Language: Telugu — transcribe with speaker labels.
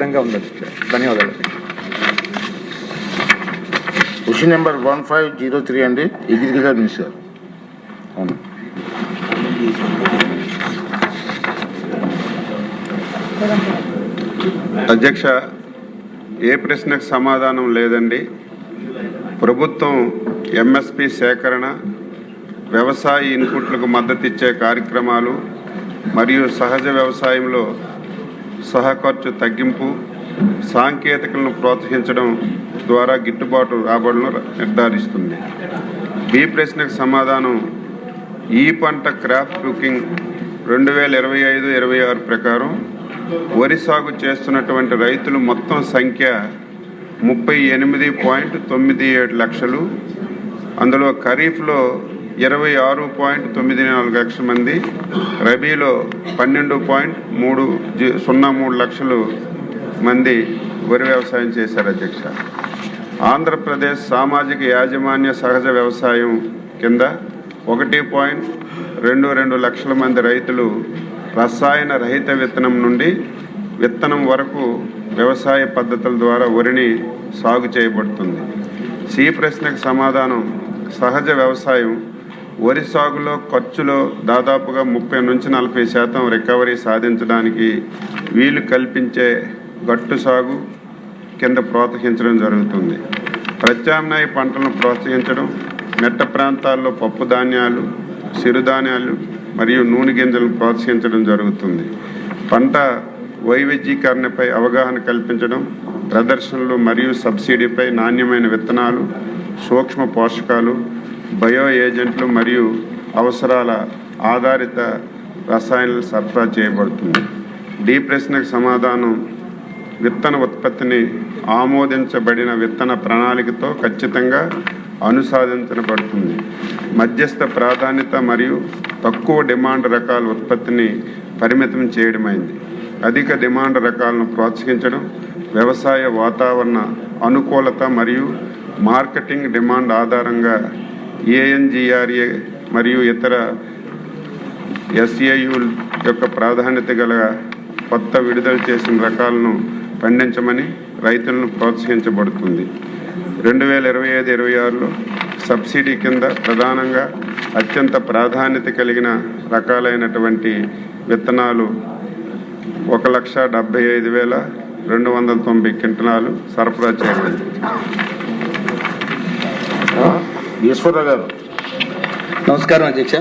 Speaker 1: ధన్యవాదాలు.
Speaker 2: క్వశ్చన్ నెంబర్ 1503 అండి, అగ్రికల్చర్ మినిస్టర్. అవును
Speaker 3: అధ్యక్ష, ఏ ప్రశ్నకు సమాధానం లేదండి. ప్రభుత్వం ఎంఎస్పి సేకరణ, వ్యవసాయ ఇన్పుట్లకు మద్దతు ఇచ్చే కార్యక్రమాలు మరియు సహజ వ్యవసాయంలో సహఖర్చు తగ్గింపు, సాంకేతికలను ప్రోత్సహించడం ద్వారా గిట్టుబాటు రాబడులను నిర్ధారిస్తుంది. బి ప్రశ్నకు సమాధానం ఈ పంట క్రాప్ బుకింగ్ 2025-26 ప్రకారం వరి సాగు చేస్తున్నటువంటి రైతులు మొత్తం సంఖ్య 38.97 లక్షలు. అందులో ఖరీఫ్లో 26.94 లక్షల మంది, రబీలో 12.303 లక్షలు మంది వరి వ్యవసాయం చేశారు. అధ్యక్ష, ఆంధ్రప్రదేశ్ సామాజిక యాజమాన్య సహజ వ్యవసాయం కింద 1.22 లక్షల మంది రైతులు రసాయన రహిత విత్తనం నుండి విత్తనం వరకు వ్యవసాయ పద్ధతుల ద్వారా వరిని సాగు చేయబడుతుంది. సి ప్రశ్నకు సమాధానం సహజ వ్యవసాయం వరి సాగులో ఖర్చులో దాదాపుగా 30-40% రికవరీ సాధించడానికి వీలు కల్పించే గట్టు సాగు కింద ప్రోత్సహించడం జరుగుతుంది. ప్రత్యామ్నాయ పంటలను ప్రోత్సహించడం, మెట్ట ప్రాంతాల్లో పప్పు ధాన్యాలు, చిరుధాన్యాలు మరియు నూనె గింజలను ప్రోత్సహించడం జరుగుతుంది. పంట వైవిధ్యీకరణపై అవగాహన కల్పించడం, ప్రదర్శనలు మరియు సబ్సిడీపై నాణ్యమైన విత్తనాలు, సూక్ష్మ పోషకాలు, బయో ఏజెంట్లు మరియు అవసరాల ఆధారిత రసాయనాలు సరఫరా చేయబడుతుంది. డి ప్రశ్నకు సమాధానం విత్తన ఉత్పత్తిని ఆమోదించబడిన విత్తన ప్రణాళికతో ఖచ్చితంగా అనుసంధానించబడుతుంది. మధ్యస్థ ప్రాధాన్యత మరియు తక్కువ డిమాండ్ రకాల ఉత్పత్తిని పరిమితం చేయడమైంది. అధిక డిమాండ్ రకాలను ప్రోత్సహించడం, వ్యవసాయ వాతావరణ అనుకూలత మరియు మార్కెటింగ్ డిమాండ్ ఆధారంగా ఏఎన్జిఆర్ఏ మరియు ఇతర ఎస్ఏయు యొక్క ప్రాధాన్యత గల కొత్త విడుదల చేసిన రకాలను పండించమని రైతులను ప్రోత్సహించబడుతుంది. 2025-26లో సబ్సిడీ కింద ప్రధానంగా అత్యంత ప్రాధాన్యత కలిగిన రకాలైనటువంటి విత్తనాలు 1,75,290 క్వింటాలు సరఫరా చేయబడింది.
Speaker 2: ఈశ్వరరావు గారు.
Speaker 1: నమస్కారం అధ్యక్ష.